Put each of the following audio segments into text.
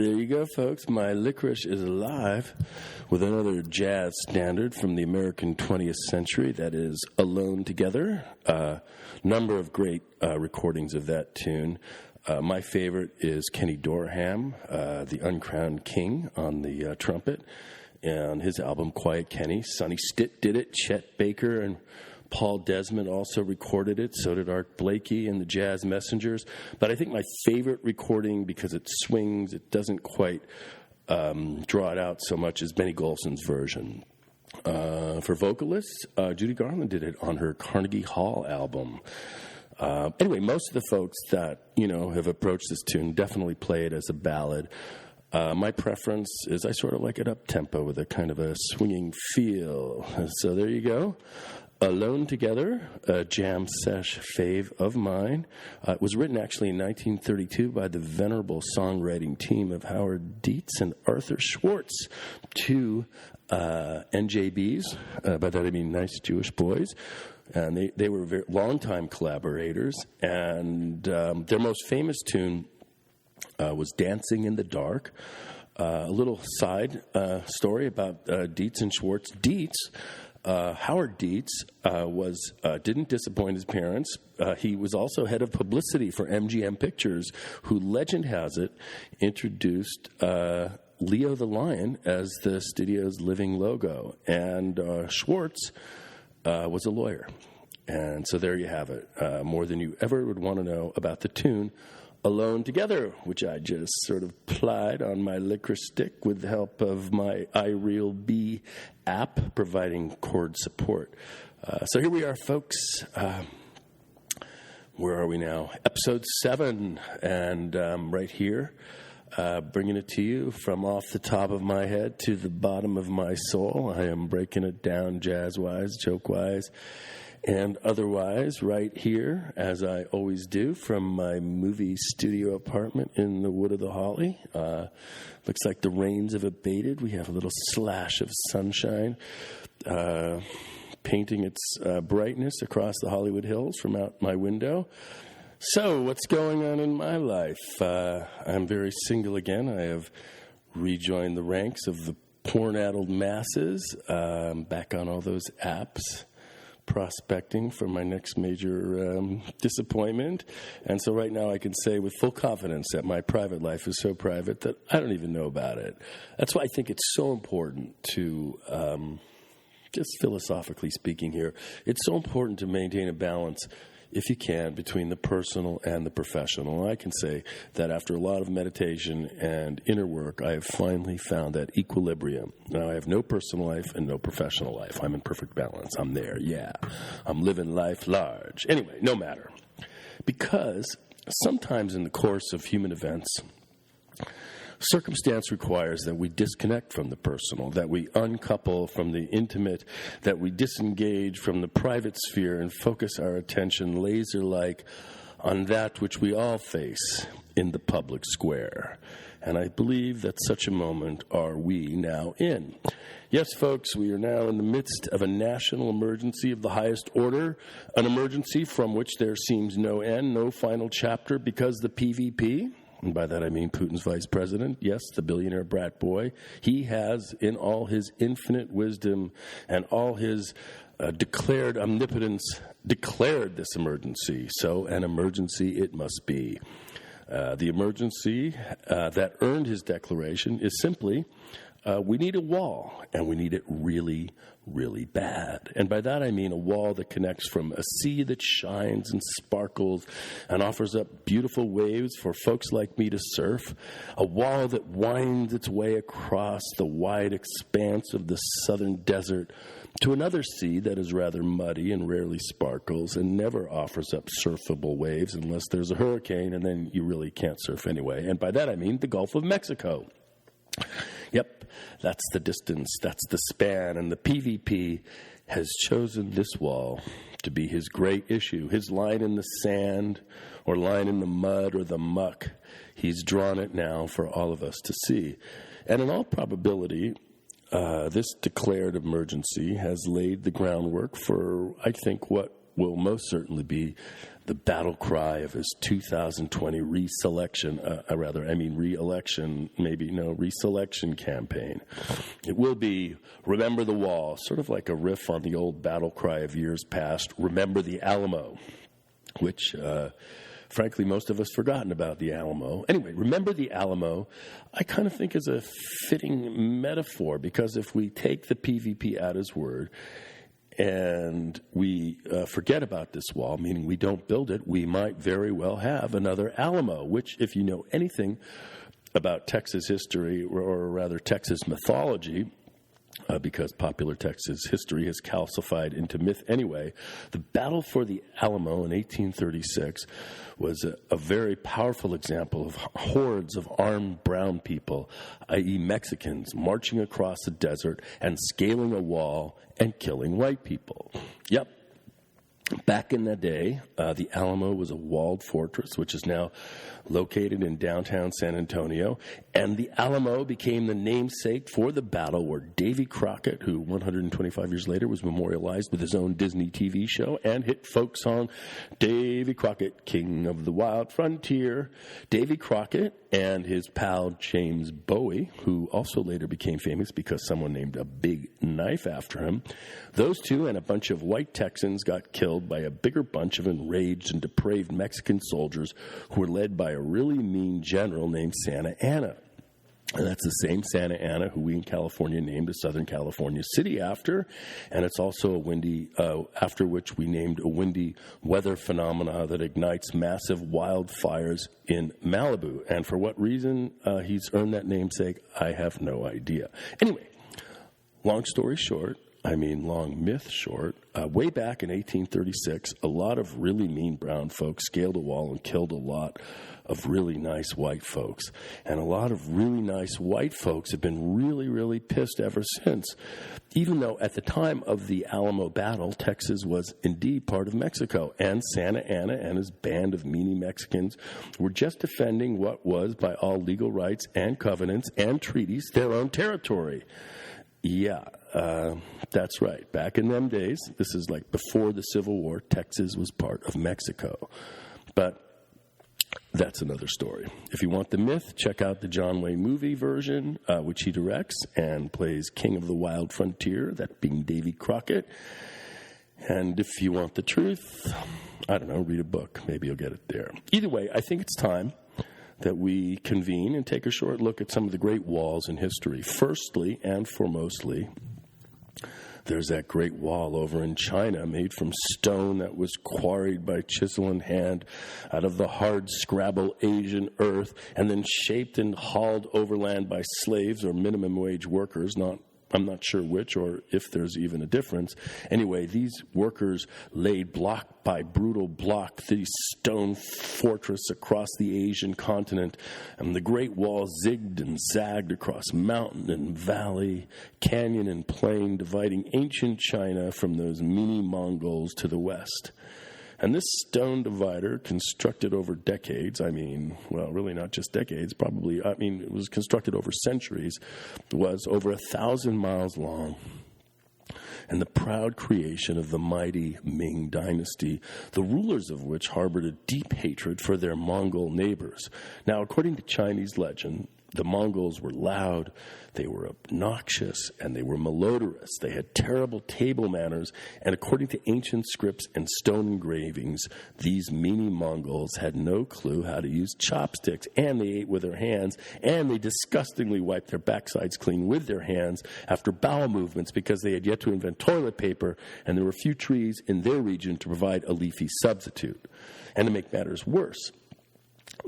There you go, folks. My Licorice is alive with another jazz standard from the American 20th century. That is Alone Together. Number of great recordings of that tune. My favorite is Kenny Dorham, the uncrowned king, on the trumpet, and his album Quiet Kenny. Sonny Stitt did it. Chet Baker and Paul Desmond also recorded it. So did Art Blakey and the Jazz Messengers. But I think my favorite recording, because it swings, it doesn't quite draw it out so much, is Benny Golson's version. For vocalists, Judy Garland did it on her Carnegie Hall album. Anyway, most of the folks that, have approached this tune definitely play it as a ballad. My preference is I sort of like it up-tempo with a kind of a swinging feel. So there you go. Alone Together, a jam sesh fave of mine. It was written actually in 1932 by the venerable songwriting team of Howard Dietz and Arthur Schwartz, two NJBs, by that I mean nice Jewish boys. And they were very long-time collaborators. And their most famous tune was Dancing in the Dark. A little side story about Dietz and Schwartz. Howard Dietz didn't disappoint his parents. He was also head of publicity for MGM Pictures, who, legend has it, introduced Leo the Lion as the studio's living logo. And Schwartz was a lawyer. And so there you have it. More than you ever would want to know about the tune Alone Together, which I just sort of plied on my Licorice stick with the help of my iRealB app, providing chord support. So here we are, folks. Where are we now? Episode 7, and right here, bringing it to you from off the top of my head to the bottom of my soul. I am breaking it down jazz-wise, joke-wise, and otherwise, right here, as I always do, from my movie studio apartment in the Wood of the Holly. Looks like the rains have abated. We have a little slash of sunshine painting its brightness across the Hollywood Hills from out my window. So, what's going on in my life? I'm very single again. I have rejoined the ranks of the porn-addled masses. Back on all those apps, prospecting for my next major disappointment. And so right now I can say with full confidence that my private life is so private that I don't even know about it. That's why I think it's so important to, just philosophically speaking here, it's so important to maintain a balance, if you can, between the personal and the professional. And I can say that after a lot of meditation and inner work, I have finally found that equilibrium. Now, I have no personal life and no professional life. I'm in perfect balance. I'm there, yeah. I'm living life large. Anyway, no matter. Because sometimes in the course of human events, circumstance requires that we disconnect from the personal, that we uncouple from the intimate, that we disengage from the private sphere and focus our attention laser-like on that which we all face in the public square. And I believe that such a moment are we now in. Yes, folks, we are now in the midst of a national emergency of the highest order, an emergency from which there seems no end, no final chapter, because the PVP, and by that I mean Putin's vice president, yes, the billionaire brat boy, he has, in all his infinite wisdom and all his declared omnipotence, declared this emergency. So an emergency it must be. The emergency that earned his declaration is simply, we need a wall, and we need it really, really bad. And by that I mean a wall that connects from a sea that shines and sparkles and offers up beautiful waves for folks like me to surf, a wall that winds its way across the wide expanse of the southern desert to another sea that is rather muddy and rarely sparkles and never offers up surfable waves unless there's a hurricane, and then you really can't surf anyway. And by that I mean the Gulf of Mexico. Yep, that's the distance, that's the span, and the PVP has chosen this wall to be his great issue, his line in the sand or line in the mud or the muck. He's drawn it now for all of us to see. And in all probability, this declared emergency has laid the groundwork for, I think, what will most certainly be the battle cry of his 2020 re-election campaign. It will be Remember the Wall, sort of like a riff on the old battle cry of years past, Remember the Alamo, which, frankly, most of us forgotten about the Alamo. Anyway, Remember the Alamo, I kind of think is a fitting metaphor, because if we take the PVP at his word and we forget about this wall, meaning we don't build it, we might very well have another Alamo, which, if you know anything about Texas history, or rather Texas mythology, because popular Texas history has calcified into myth anyway, the battle for the Alamo in 1836 was a very powerful example of hordes of armed brown people, i.e. Mexicans, marching across the desert and scaling a wall and killing white people. Yep. Back in the day, the Alamo was a walled fortress, which is now located in downtown San Antonio. And the Alamo became the namesake for the battle where Davy Crockett, who 125 years later was memorialized with his own Disney TV show and hit folk song, Davy Crockett, King of the Wild Frontier. Davy Crockett and his pal James Bowie, who also later became famous because someone named a big knife after him, those two and a bunch of white Texans got killed by a bigger bunch of enraged and depraved Mexican soldiers who were led by a really mean general named Santa Anna. And that's the same Santa Ana who we in California named a Southern California city after. And it's also a windy, after which we named a windy weather phenomena that ignites massive wildfires in Malibu. And for what reason he's earned that namesake, I have no idea. Anyway, long story short, long myth short, way back in 1836, a lot of really mean brown folks scaled a wall and killed a lot of really nice white folks. And a lot of really nice white folks have been really, really pissed ever since. Even though at the time of the Alamo battle, Texas was indeed part of Mexico. And Santa Anna and his band of meanie Mexicans were just defending what was, by all legal rights and covenants and treaties, their own territory. Yeah, that's right. Back in them days, this is like before the Civil War, Texas was part of Mexico. But that's another story. If you want the myth, check out the John Wayne movie version, which he directs and plays King of the Wild Frontier, that being Davy Crockett. And if you want the truth, I don't know, read a book. Maybe you'll get it there. Either way, I think it's time that we convene and take a short look at some of the great walls in history. Firstly and foremostly, there's that great wall over in China made from stone that was quarried by chisel in hand out of the hard scrabble Asian earth and then shaped and hauled overland by slaves or minimum wage workers, I'm not sure which or if there's even a difference. Anyway, these workers laid block by brutal block the stone fortress across the Asian continent, and the Great Wall zigged and zagged across mountain and valley, canyon and plain, dividing ancient China from those mini Mongols to the west. And this stone divider, constructed over decades, really not just decades, it was constructed over centuries, was over 1,000 miles long. And the proud creation of the mighty Ming dynasty, the rulers of which harbored a deep hatred for their Mongol neighbors. Now, according to Chinese legend, the Mongols were loud, they were obnoxious, and they were malodorous. They had terrible table manners, and according to ancient scripts and stone engravings, these meanie Mongols had no clue how to use chopsticks, and they ate with their hands, and they disgustingly wiped their backsides clean with their hands after bowel movements because they had yet to invent toilet paper, and there were few trees in their region to provide a leafy substitute. And to make matters worse,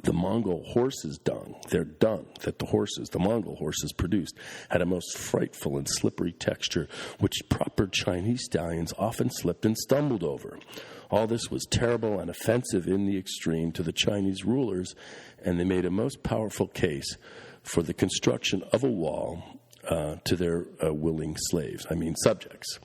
the Mongol horses' dung, their dung that the Mongol horses produced, had a most frightful and slippery texture, which proper Chinese stallions often slipped and stumbled over. All this was terrible and offensive in the extreme to the Chinese rulers, and they made a most powerful case for the construction of a wall to their willing subjects.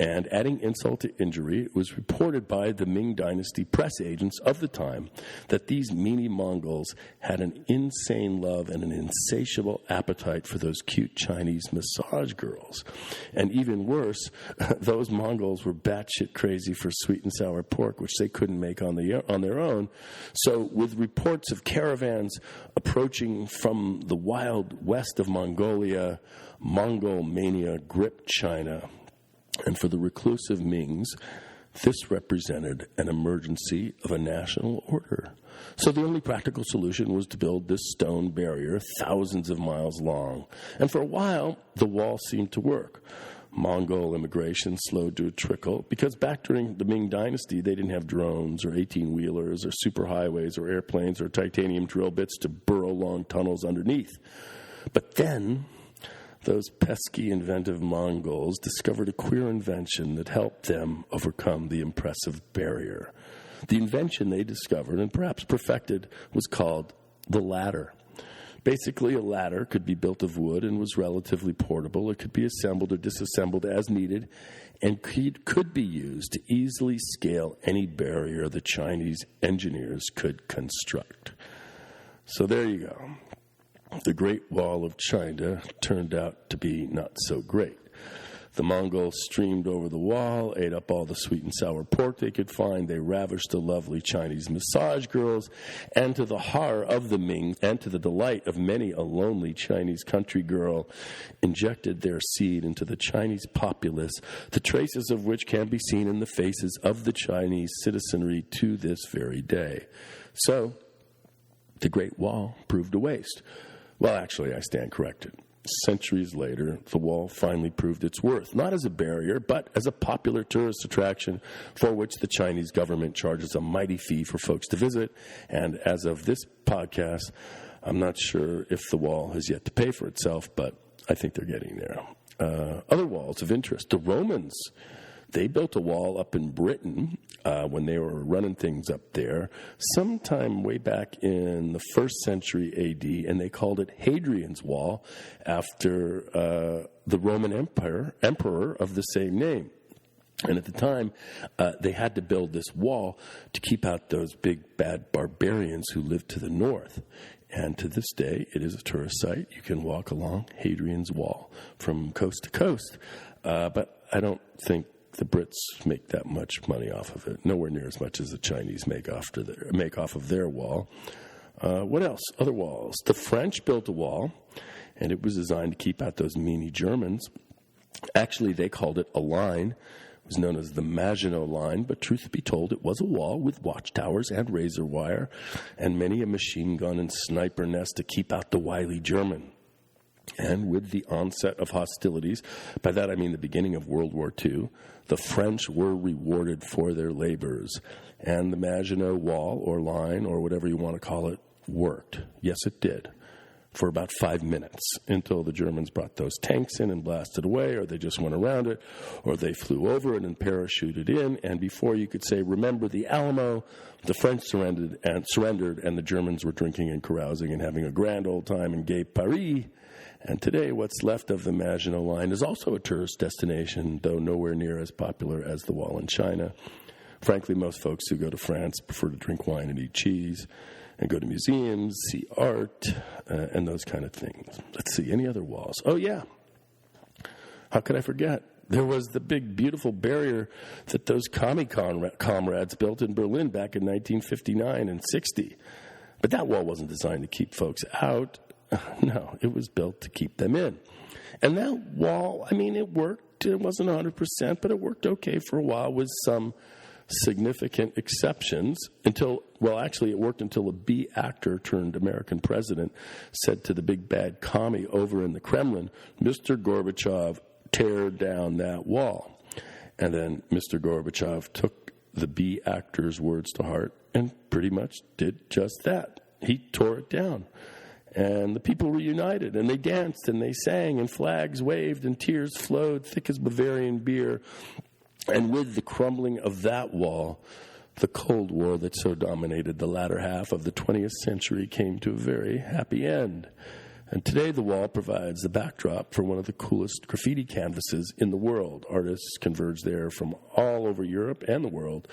And adding insult to injury, it was reported by the Ming Dynasty press agents of the time that these meanie Mongols had an insane love and an insatiable appetite for those cute Chinese massage girls. And even worse, those Mongols were batshit crazy for sweet and sour pork, which they couldn't make on their own. So with reports of caravans approaching from the wild west of Mongolia, Mongol mania gripped China. And for the reclusive Mings, this represented an emergency of a national order. So the only practical solution was to build this stone barrier thousands of miles long. And for a while, the wall seemed to work. Mongol immigration slowed to a trickle because back during the Ming Dynasty, they didn't have drones or 18-wheelers or superhighways or airplanes or titanium drill bits to burrow long tunnels underneath. But then those pesky, inventive Mongols discovered a queer invention that helped them overcome the impressive barrier. The invention they discovered and perhaps perfected was called the ladder. Basically, a ladder could be built of wood and was relatively portable. It could be assembled or disassembled as needed and could be used to easily scale any barrier the Chinese engineers could construct. So there you go. The Great Wall of China turned out to be not so great. The Mongols streamed over the wall, ate up all the sweet and sour pork they could find. They ravished the lovely Chinese massage girls, and to the horror of the Ming and to the delight of many a lonely Chinese country girl, injected their seed into the Chinese populace, the traces of which can be seen in the faces of the Chinese citizenry to this very day. So, the Great Wall proved a waste. Well, actually, I stand corrected. Centuries later, the wall finally proved its worth, not as a barrier, but as a popular tourist attraction for which the Chinese government charges a mighty fee for folks to visit. And as of this podcast, I'm not sure if the wall has yet to pay for itself, but I think they're getting there. Other walls of interest. The Romans, they built a wall up in Britain when they were running things up there sometime way back in the 1st century A.D., and they called it Hadrian's Wall after the Roman emperor of the same name. And at the time, they had to build this wall to keep out those big, bad barbarians who lived to the north. And to this day, it is a tourist site. You can walk along Hadrian's Wall from coast to coast. But I don't think the Brits make that much money off of it. Nowhere near as much as the Chinese make off of their wall. What else? Other walls. The French built a wall, and it was designed to keep out those meanie Germans. Actually, they called it a line. It was known as the Maginot Line, but truth be told, it was a wall with watchtowers and razor wire, and many a machine gun and sniper nest to keep out the wily German. And with the onset of hostilities, by that I mean the beginning of World War II, the French were rewarded for their labors. And the Maginot Wall, or line, or whatever you want to call it, worked. Yes, it did. For about 5 minutes, until the Germans brought those tanks in and blasted away, or they just went around it, or they flew over it and parachuted in. And before you could say, remember the Alamo, the French surrendered, and the Germans were drinking and carousing and having a grand old time in Gay Paris. And today, what's left of the Maginot Line is also a tourist destination, though nowhere near as popular as the wall in China. Frankly, most folks who go to France prefer to drink wine and eat cheese and go to museums, see art, and those kind of things. Let's see, any other walls? Oh, yeah. How could I forget? There was the big, beautiful barrier that those commie comrades built in Berlin back in 1959 and 60. But that wall wasn't designed to keep folks out. No, it was built to keep them in. And that wall, I mean, it worked. It wasn't 100%, but it worked okay for a while with some significant exceptions until, well, actually it worked until a B actor turned American president said to the big bad commie over in the Kremlin, Mr. Gorbachev, tear down that wall. And then Mr. Gorbachev took the B actor's words to heart and pretty much did just that. He tore it down. And the people were united, and they danced, and they sang, and flags waved, and tears flowed thick as Bavarian beer. And with the crumbling of that wall, the Cold War that so dominated the latter half of the 20th century came to a very happy end. And today the wall provides the backdrop for one of the coolest graffiti canvases in the world. Artists converge there from all over Europe and the world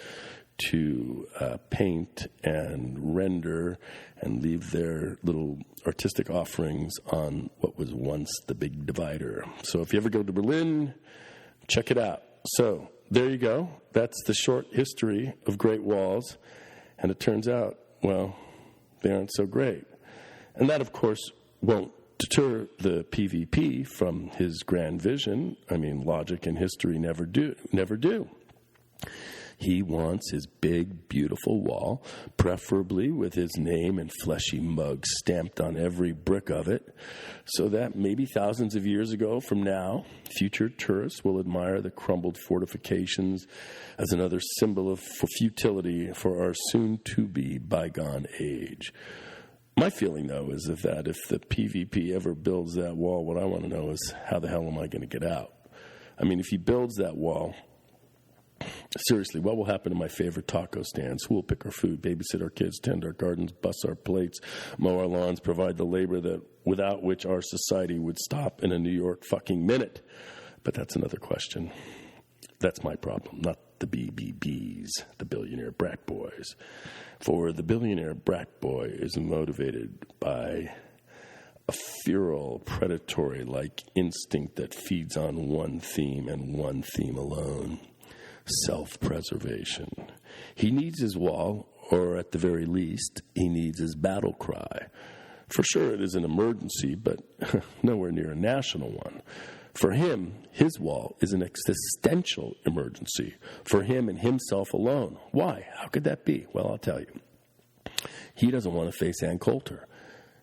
to paint and render and leave their little artistic offerings on what was once the big divider. So if you ever go to Berlin, check it out. So there you go. That's the short history of Great Walls. And it turns out, well, they aren't so great. And that, of course, won't deter the PvP from his grand vision. I mean, logic and history never do. He wants his big, beautiful wall, preferably with his name and fleshy mug stamped on every brick of it, so that maybe thousands of years ago from now, future tourists will admire the crumbled fortifications as another symbol of futility for our soon-to-be bygone age. My feeling, though, is that if the PvP ever builds that wall, what I want to know is how the hell am I going to get out? I mean, if he builds that wall, seriously, what will happen to my favorite taco stands? Who will pick our food, babysit our kids, tend our gardens, bust our plates, mow our lawns, provide the labor that without which our society would stop in a New York fucking minute? But that's another question. That's my problem, not the BBBs, the billionaire brat boys. For the billionaire brat boy is motivated by a feral, predatory-like instinct that feeds on one theme and one theme alone: self-preservation. He needs his wall, or at the very least, he needs his battle cry. For sure it is an emergency, but nowhere near a national one. For him, his wall is an existential emergency for him and himself alone. Why? How could that be? Well, I'll tell you. He doesn't want to face Ann Coulter.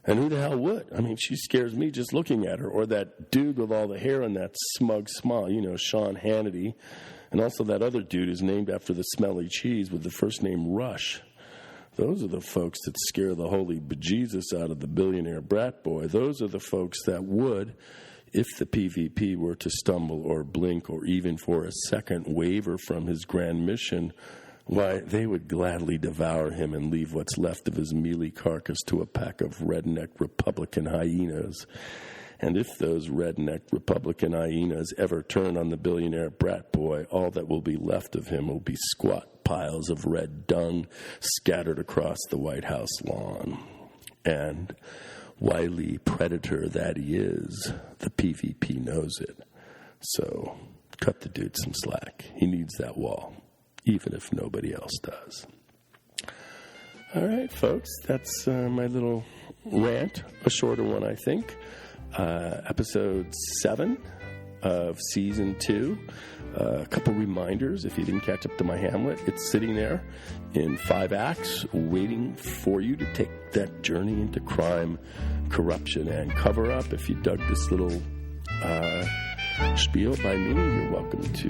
And who the hell would? I mean, she scares me just looking at her. Or that dude with all the hair and that smug smile, Sean Hannity. And also that other dude is named after the smelly cheese with the first name Rush. Those are the folks that scare the holy bejesus out of the billionaire brat boy. Those are the folks that would, if the PvP were to stumble or blink or even for a second waver from his grand mission, why, they would gladly devour him and leave what's left of his mealy carcass to a pack of redneck Republican hyenas. And if those redneck Republican hyenas ever turn on the billionaire brat boy, all that will be left of him will be squat piles of red dung scattered across the White House lawn. And wily predator that he is, the PvP knows it. So cut the dude some slack. He needs that wall, even if nobody else does. All right, folks, that's my little rant, a shorter one, I think. Episode 7 of Season 2. A couple reminders, if you didn't catch up to my Hamlet, it's sitting there in 5 acts, waiting for you to take that journey into crime, corruption, and cover-up. If you dug this little spiel by me, you're welcome to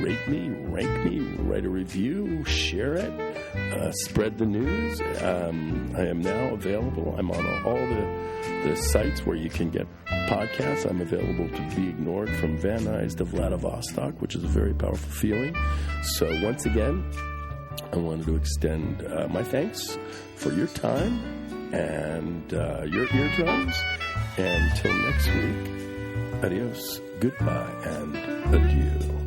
rate me, rank me, write a review, share it, spread the news. I am now available. I'm on all the sites where you can get podcasts. I'm available to be ignored from Van Nuys to Vladivostok, which is a very powerful feeling. So once again, I wanted to extend my thanks for your time and your eardrums. And until next week, adios, goodbye, and adieu.